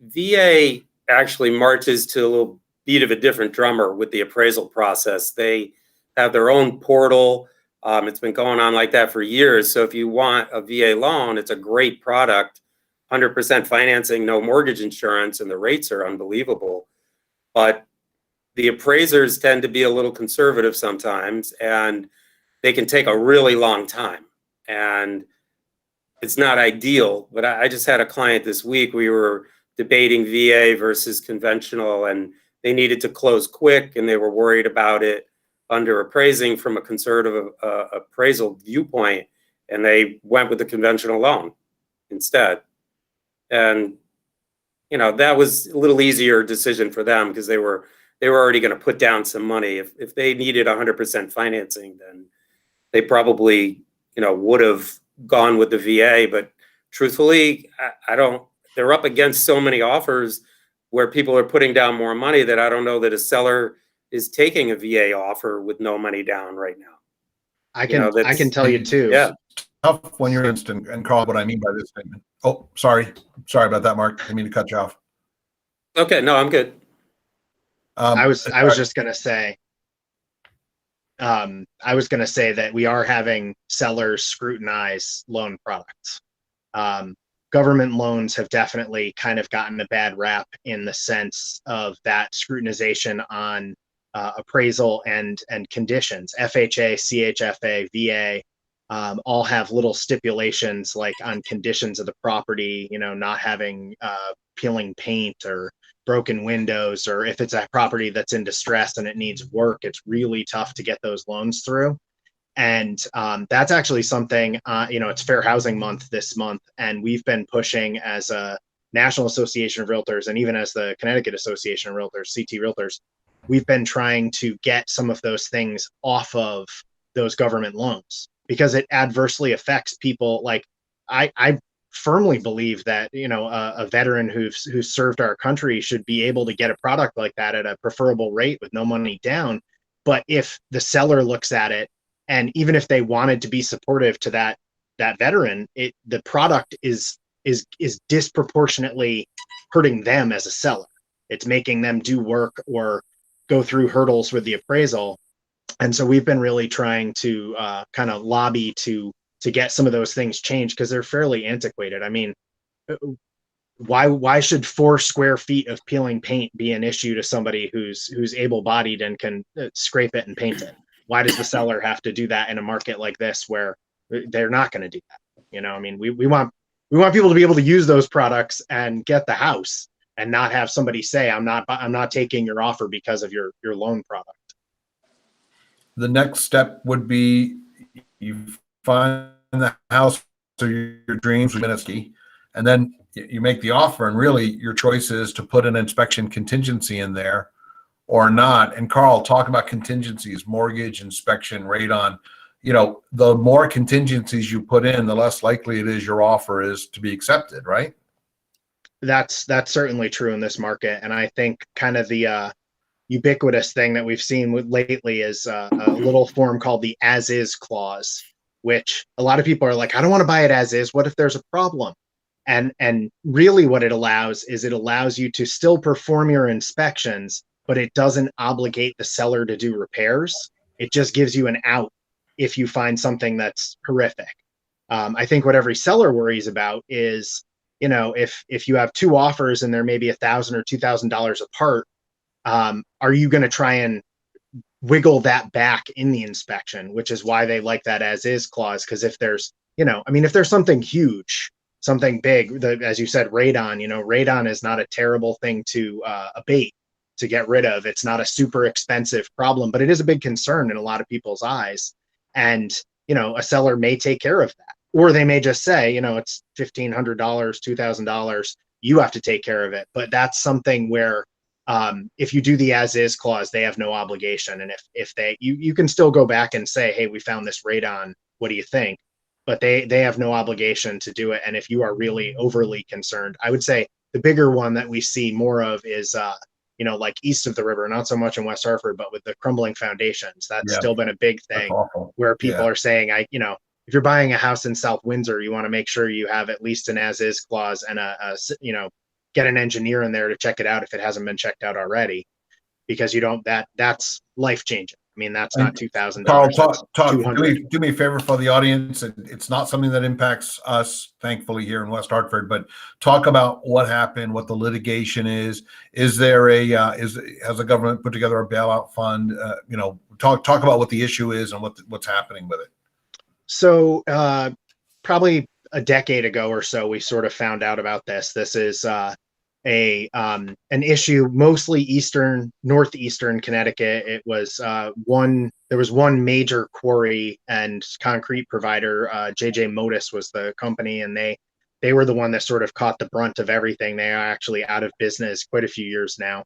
[SPEAKER 5] VA actually marches to a little beat of a different drummer with the appraisal process. They have their own portal. It's been going on like that for years. So if you want a VA loan, it's a great product, 100% financing, no mortgage insurance, and the rates are unbelievable. But the appraisers tend to be a little conservative sometimes, and they can take a really long time. And it's not ideal, but I just had a client this week. We were debating VA versus conventional, and they needed to close quick, and they were worried about it under appraising from a conservative appraisal viewpoint, and they went with the conventional loan instead. And that was a little easier decision for them because they were already going to put down some money. If they needed 100% financing, then they probably would have gone with the VA. But truthfully, I don't. They're up against so many offers where people are putting down more money that I don't know that a seller is taking a VA offer with no money down right now.
[SPEAKER 1] I can tell you too.
[SPEAKER 5] Yeah.
[SPEAKER 3] Tough when you're instant. And Carl, what I mean by this statement. Oh, sorry about that, Mark. I didn't mean to cut you off.
[SPEAKER 5] Okay, no, I'm good.
[SPEAKER 1] I was just gonna say. I was gonna say that we are having sellers scrutinize loan products. Government loans have definitely kind of gotten a bad rap in the sense of that scrutinization on appraisal and conditions. FHA, CHFA, VA all have little stipulations like on conditions of the property, not having peeling paint or broken windows, or if it's a property that's in distress and it needs work, it's really tough to get those loans through. And that's actually something, it's Fair Housing Month this month, and we've been pushing as a National Association of Realtors and even as the Connecticut Association of Realtors, CT Realtors, we've been trying to get some of those things off of those government loans because it adversely affects people. Like I firmly believe that, a veteran who's served our country should be able to get a product like that at a preferable rate with no money down. But if the seller looks at it, and even if they wanted to be supportive to that veteran, the product is disproportionately hurting them as a seller. It's making them do work or go through hurdles with the appraisal. And so we've been really trying to kind of lobby to get some of those things changed because they're fairly antiquated. I mean, why should 4 square feet of peeling paint be an issue to somebody who's able-bodied and can scrape it and paint it? Why does the seller have to do that in a market like this where they're not going to do that? I mean, we want people to be able to use those products and get the house and not have somebody say, I'm not taking your offer because of your loan product.
[SPEAKER 3] The next step would be you find the house of your dreams with Minisky, and then you make the offer, and really your choice is to put an inspection contingency in there or not. And Carl, talk about contingencies, mortgage, inspection, radon. The more contingencies you put in, the less likely it is your offer is to be accepted, right?
[SPEAKER 1] That's certainly true in this market. And I think kind of the ubiquitous thing that we've seen lately is a little form called the as is clause, which a lot of people are like, I don't want to buy it as is. What if there's a problem? And really what it allows you to still perform your inspections, but it doesn't obligate the seller to do repairs. It just gives you an out if you find something that's horrific. I think what every seller worries about is, if you have 2 offers and they're maybe $1,000 or $2,000 apart, are you going to try and wiggle that back in the inspection? Which is why they like that as is clause. Because if there's, if there's something huge, something big, as you said, radon, radon is not a terrible thing to abate, to get rid of. It's not a super expensive problem, but it is a big concern in a lot of people's eyes. And a seller may take care of that, or they may just say, it's $1,500, $2,000. You have to take care of it. But that's something where if you do the as is clause, they have no obligation. And if you can still go back and say, hey, we found this radon. What do you think? But they have no obligation to do it. And if you are really overly concerned, I would say the bigger one that we see more of is, like east of the river, not so much in West Hartford, but with the crumbling foundations. That's still been a big thing where people are saying, if you're buying a house in South Windsor, you want to make sure you have at least an as is clause and get an engineer in there to check it out if it hasn't been checked out already, because that's life changing. I mean, that's not $2,000.
[SPEAKER 3] Carl, do me a favor for the audience. It's not something that impacts us, thankfully, here in West Hartford, but talk about what happened, what the litigation is. Is there has the government put together a bailout fund? Talk about what the issue is and what's happening with it.
[SPEAKER 1] So probably a decade ago or so, we sort of found out about this. This is an issue mostly northeastern Connecticut. It was there was one major quarry and concrete provider, JJ Motus was the company, and they were the one that sort of caught the brunt of everything. They are actually out of business quite a few years now.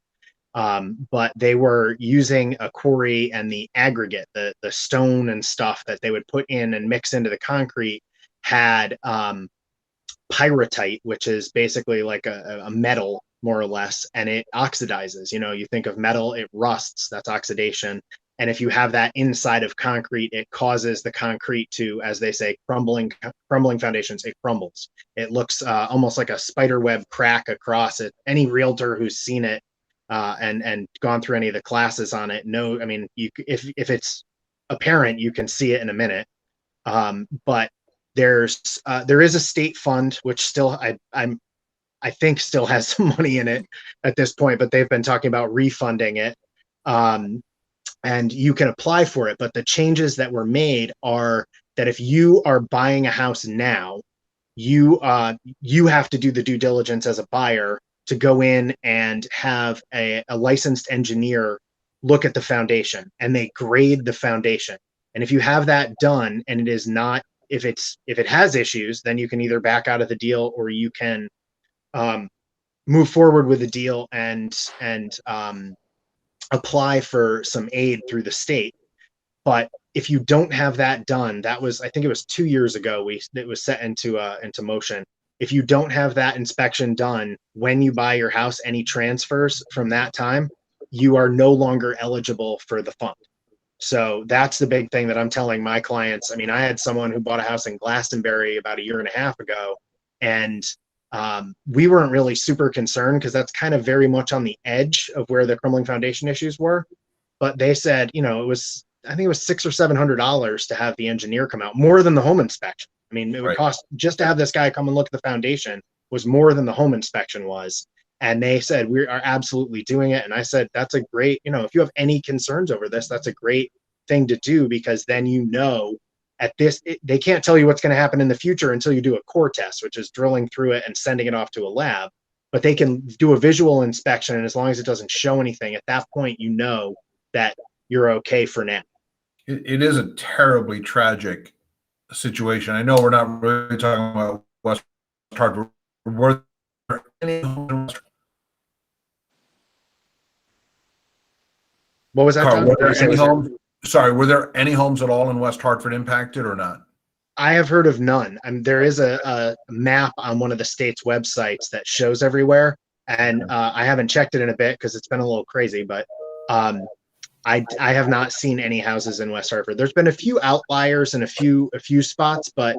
[SPEAKER 1] But they were using a quarry, and the aggregate, the stone and stuff that they would put in and mix into the concrete had pyrrhotite, which is basically like a metal, more or less, and it oxidizes. You think of metal, it rusts, that's oxidation. And if you have that inside of concrete, it causes the concrete to, as they say, crumbling foundations, it crumbles. It looks almost like a spider web crack across it. Any realtor who's seen it and gone through any of the classes on it, if it's apparent, you can see it in a minute. But there is a state fund, which still I think still has some money in it at this point, but they've been talking about refunding it. And you can apply for it. But the changes that were made are that if you are buying a house now, you have to do the due diligence as a buyer to go in and have a licensed engineer look at the foundation, and they grade the foundation. And if you have that done and it is not, if it has issues, then you can either back out of the deal, or you can move forward with the deal and apply for some aid through the state. But if you don't have that done, I think it was 2 years ago it was set into motion. If you don't have that inspection done when you buy your house, any transfers from that time, you are no longer eligible for the fund. So that's the big thing that I'm telling my clients. I mean, I had someone who bought a house in Glastonbury about a year and a half ago, and we weren't really super concerned because that's kind of very much on the edge of where the crumbling foundation issues were. But they said, I think it was $600 or $700 to have the engineer come out, more than the home inspection. I mean, it would cost just to have this guy come and look at the foundation was more than the home inspection was. And they said, we are absolutely doing it. And I said, that's a great, if you have any concerns over this, that's a great thing to do, because then at this, they can't tell you what's going to happen in the future until you do a core test, which is drilling through it and sending it off to a lab. But they can do a visual inspection, and as long as it doesn't show anything, at that point, that you're okay for now.
[SPEAKER 3] It is a terribly tragic situation. I know we're not really talking about West Hartford. Were there any homes?
[SPEAKER 1] What was that?
[SPEAKER 3] Carl, were there any homes? Sorry, were there any homes at all in West Hartford impacted or not?
[SPEAKER 1] I have heard of none. There is a map on one of the state's websites that shows everywhere, and I haven't checked it in a bit because it's been a little crazy. But I have not seen any houses in West Hartford. There's been a few outliers in a few spots, but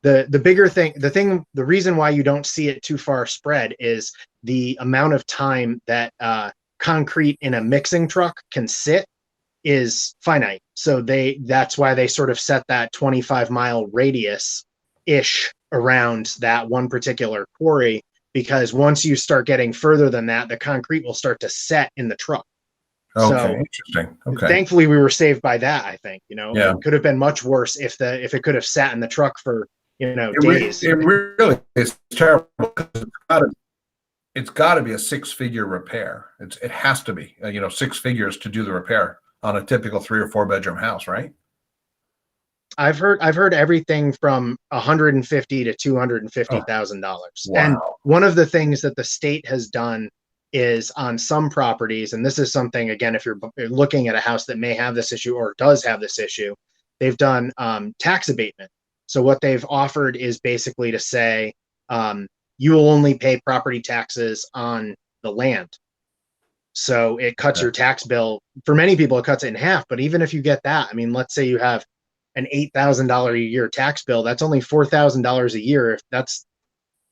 [SPEAKER 1] the bigger thing, the reason why you don't see it too far spread is the amount of time that concrete in a mixing truck can sit is finite. So that's why they sort of set that 25-mile radius ish around that one particular quarry, because once you start getting further than that, the concrete will start to set in the truck.
[SPEAKER 3] Okay,
[SPEAKER 1] so
[SPEAKER 3] interesting. Okay.
[SPEAKER 1] Thankfully, we were saved by that. I think
[SPEAKER 3] Yeah.
[SPEAKER 1] It could have been much worse if it could have sat in the truck for days.
[SPEAKER 3] It really is terrible. It's got to be a six-figure repair. It has to be 6 figures to do the repair on a typical 3 or 4 bedroom house, right?
[SPEAKER 1] I've heard everything from $150 to $250,000. And
[SPEAKER 3] Wow.
[SPEAKER 1] one of the things that the state has done is on some properties, and this is something, again, if you're looking at a house that may have this issue or does have this issue, they've done tax abatement. So what they've offered is basically to say, you will only pay property taxes on the land. So it cuts your tax bill. For many people, it cuts it in half. But even if you get that, I mean, let's say you have an $8,000 a year tax bill, that's only $4,000 a year. If that's,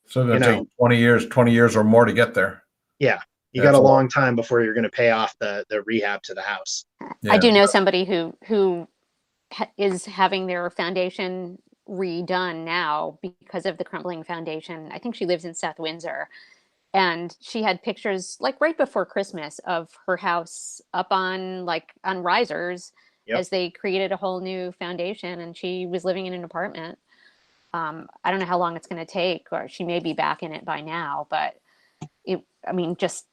[SPEAKER 3] So
[SPEAKER 1] you
[SPEAKER 3] it'll
[SPEAKER 1] know,
[SPEAKER 3] take 20 years or more to get there.
[SPEAKER 1] yeah, you
[SPEAKER 3] That's
[SPEAKER 1] got a
[SPEAKER 3] a lot.
[SPEAKER 1] long time before you're going to pay off the rehab to the house.
[SPEAKER 3] Yeah.
[SPEAKER 4] I do know somebody who is having their foundation redone now because of the crumbling foundation. I think she lives in South Windsor, and she had pictures like right before Christmas of her house up on risers
[SPEAKER 1] Yep.
[SPEAKER 4] as they created a whole new foundation, and she was living in an apartment. I don't know how long it's going to take, or she may be back in it by now, but just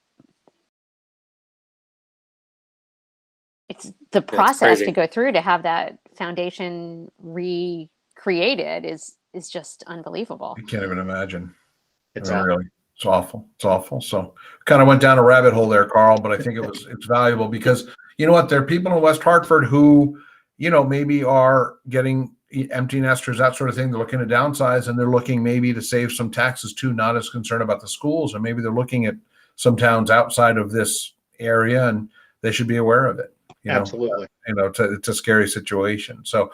[SPEAKER 4] it's the process
[SPEAKER 5] crazy.
[SPEAKER 4] to go through to have that foundation recreated is just unbelievable.
[SPEAKER 3] I can't even imagine.
[SPEAKER 1] It's
[SPEAKER 3] I mean,
[SPEAKER 1] awful.
[SPEAKER 3] really, it's awful. It's awful. So kind of went down a rabbit hole there, Carl, but I think it's valuable because you know what? There are people in West Hartford who, maybe are getting empty nesters, that sort of thing. They're looking to downsize and they're looking maybe to save some taxes too, not as concerned about the schools, or maybe they're looking at some towns outside of this area and they should be aware of it.
[SPEAKER 1] Absolutely.
[SPEAKER 3] It's a scary situation. So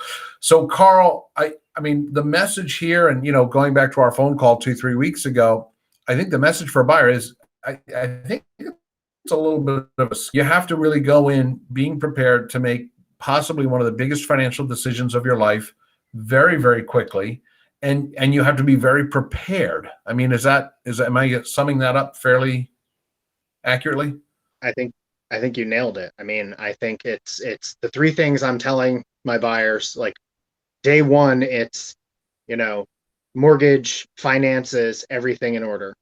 [SPEAKER 3] Carl, I mean, the message here, and going back to our phone call 2-3 weeks ago, I think the message for a buyer is, I think it's a little bit of you have to really go in being prepared to make possibly one of the biggest financial decisions of your life very, very quickly, and you have to be very prepared. I mean, am I summing that up fairly accurately?
[SPEAKER 1] I think you nailed it. I mean, I think it's the three things I'm telling my buyers. Like day one, it's, mortgage, finances, everything in order.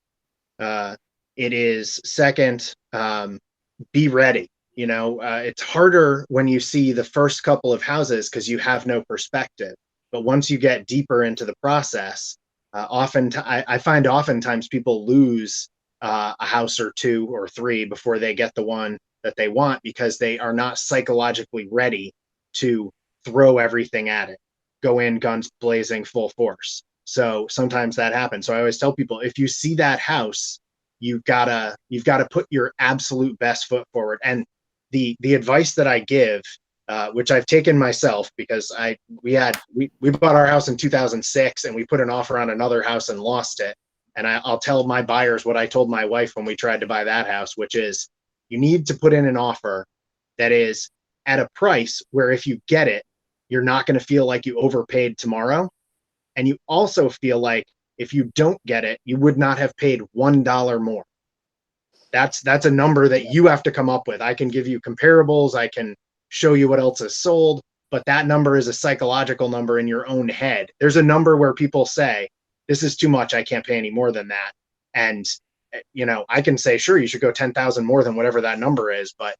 [SPEAKER 1] It is second, be ready. It's harder when you see the first couple of houses because you have no perspective. But once you get deeper into the process, I find oftentimes people lose a house or two or three before they get the one that they want because they are not psychologically ready to throw everything at it, go in guns blazing full force. So sometimes that happens. So I always tell people, if you see that house, you've gotta put your absolute best foot forward. And the advice that I give, which I've taken myself, because we bought our house in 2006 and we put an offer on another house and lost it. And I'll tell my buyers what I told my wife when we tried to buy that house, which is you need to put in an offer that is at a price where if you get it, you're not going to feel like you overpaid tomorrow. And you also feel like if you don't get it, you would not have paid $1 more. That's a number that you have to come up with. I can give you comparables. I can show you what else is sold, but that number is a psychological number in your own head. There's a number where people say, this is too much. I can't pay any more than that. And, I can say, sure, you should go 10,000 more than whatever that number is. But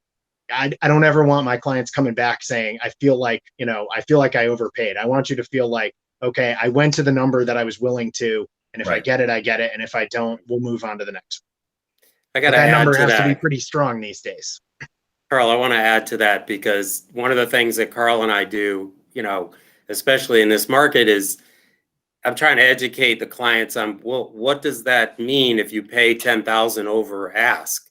[SPEAKER 1] I don't ever want my clients coming back saying, I feel like I overpaid. I want you to feel like, okay, I went to the number that I was willing to. And if I get it, I get it. And if I don't, we'll move on to the next one.
[SPEAKER 5] I got to
[SPEAKER 1] that
[SPEAKER 5] add
[SPEAKER 1] number
[SPEAKER 5] to
[SPEAKER 1] has
[SPEAKER 5] that.
[SPEAKER 1] to be pretty strong these days.
[SPEAKER 5] Carl, I want to add to that because one of the things that Carl and I do, especially in this market, is I'm trying to educate the clients on, well, what does that mean if you pay 10,000 over ask?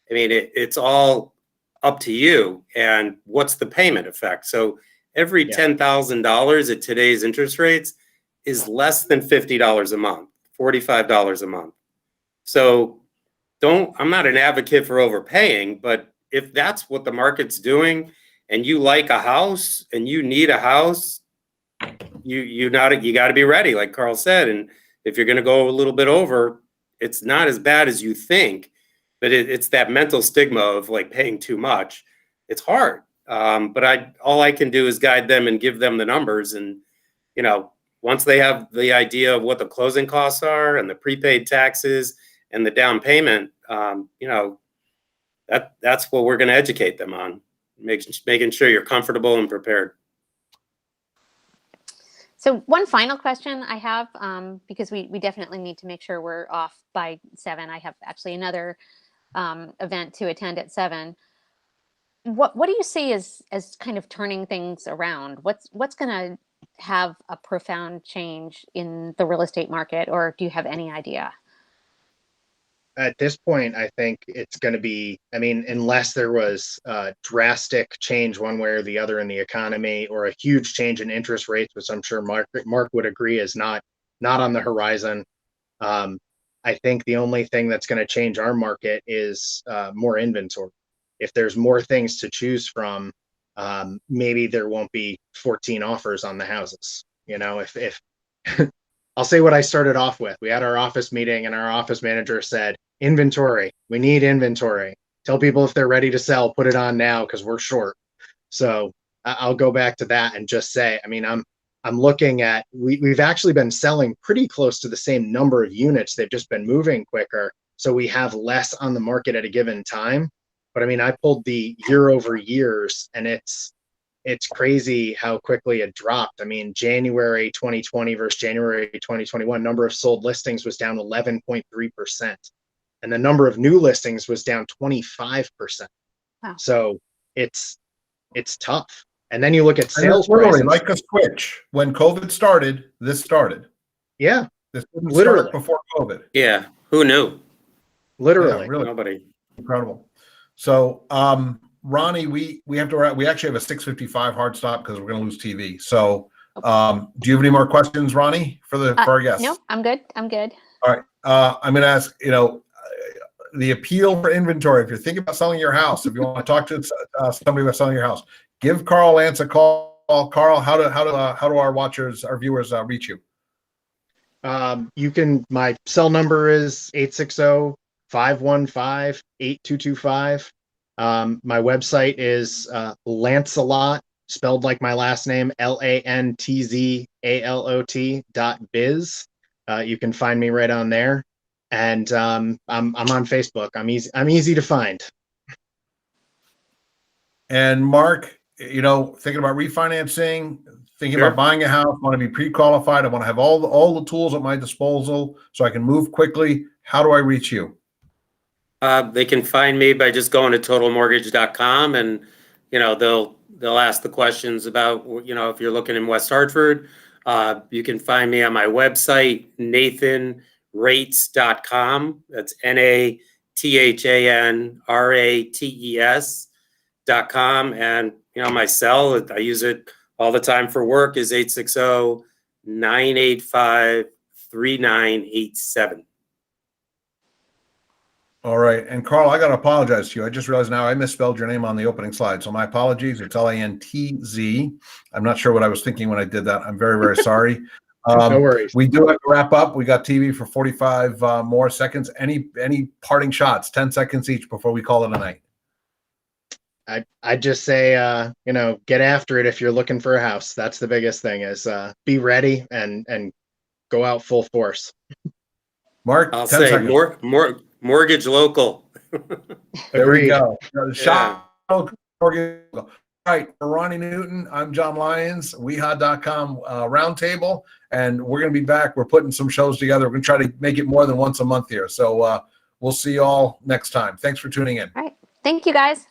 [SPEAKER 5] I mean, it's all up to you, and what's the payment effect? So every $10,000 at today's interest rates is less than $50 a month, $45 a month. So I'm not an advocate for overpaying, but if that's what the market's doing and you like a house and you need a house, you got to be ready, like Carl said. And if you're going to go a little bit over, it's not as bad as you think, but it's that mental stigma of like paying too much. It's hard. But all I can do is guide them and give them the numbers. And, once they have the idea of what the closing costs are and the prepaid taxes and the down payment, that's what we're going to educate them on, making sure you're comfortable and prepared.
[SPEAKER 4] So one final question I have, because we definitely need to make sure we're off by 7. I have actually another event to attend at 7. What do you see as kind of turning things around? What's going to have a profound change in the real estate market, or do you have any idea?
[SPEAKER 1] At this point, I think it's going to be, I mean, unless there was a drastic change one way or the other in the economy, or a huge change in interest rates, which I'm sure Mark would agree is not on the horizon. I think the only thing that's going to change our market is more inventory. If there's more things to choose from, maybe there won't be 14 offers on the houses. You know, if I'll say what I started off with. We had our office meeting and our office manager said, inventory, we need inventory. Tell people if they're ready to sell, put it on now because we're short. So I'll go back to that and just say, I mean, I'm looking at, we've actually been selling pretty close to the same number of units. They've just been moving quicker. So we have less on the market at a given time. But I mean, I pulled the year over years, and it's crazy how quickly it dropped. I mean, January 2020 versus January 2021, number of sold listings was down 11.3%. And the number of new listings was down 25%.
[SPEAKER 4] Wow.
[SPEAKER 1] So it's tough. And then you look at
[SPEAKER 3] And
[SPEAKER 1] sales
[SPEAKER 3] it's literally
[SPEAKER 1] prices.
[SPEAKER 3] like a switch. When COVID started, this started.
[SPEAKER 1] Yeah,
[SPEAKER 3] This didn't
[SPEAKER 1] Literally.
[SPEAKER 3] start before COVID.
[SPEAKER 5] Yeah, who knew?
[SPEAKER 1] literally.
[SPEAKER 3] Yeah, really
[SPEAKER 5] Nobody.
[SPEAKER 3] incredible. So, Ronnie, we have to. We actually have a 6:55 hard stop because we're going to lose TV. So, do you have any more questions, Ronnie, for our guests?
[SPEAKER 4] No, I'm good. I'm good.
[SPEAKER 3] All right. I'm going to ask. The appeal for inventory. If you're thinking about selling your house, if you want to talk to somebody about selling your house, give Carl Lance a call. Carl, how do our watchers, our viewers, reach you?
[SPEAKER 1] You can, my cell number is 860-515-8225. My website is Lancelot, spelled like my last name, LANTZALOT.biz. You can find me right on there. And I'm on Facebook. I'm easy to find.
[SPEAKER 3] And Mark, thinking about refinancing, thinking
[SPEAKER 5] Sure.
[SPEAKER 3] about buying a house, want to be pre-qualified. I want to have all the tools at my disposal so I can move quickly. How do I reach you?
[SPEAKER 5] They can find me by just going to totalmortgage.com, and they'll ask the questions about if you're looking in West Hartford. You can find me on my website, nathanrates.com. That's NATHANRATES.com. And my cell, I use it all the time for work, is 860-985-3987.
[SPEAKER 3] All right. And Carl, I got to apologize to you. I just realized now I misspelled your name on the opening slide. So my apologies. It's LANTZ. I'm not sure what I was thinking when I did that. I'm very, very sorry.
[SPEAKER 1] No worries.
[SPEAKER 3] We do have to wrap up. We got TV for 45 more seconds. Any parting shots, 10 seconds each before we call it a night?
[SPEAKER 1] I'd just say, get after it if you're looking for a house. That's the biggest thing is be ready and go out full force.
[SPEAKER 3] Mark,
[SPEAKER 5] I'll
[SPEAKER 3] 10
[SPEAKER 5] say
[SPEAKER 3] seconds.
[SPEAKER 5] mortgage local.
[SPEAKER 3] There we
[SPEAKER 1] Agreed.
[SPEAKER 3] go. Mortgage. All right. For Ronnie Newton, I'm John Lyons, weha.com roundtable, and we're going to be back. We're putting some shows together. We're going to try to make it more than once a month here. So we'll see you all next time. Thanks for tuning in.
[SPEAKER 4] All right. Thank you, guys.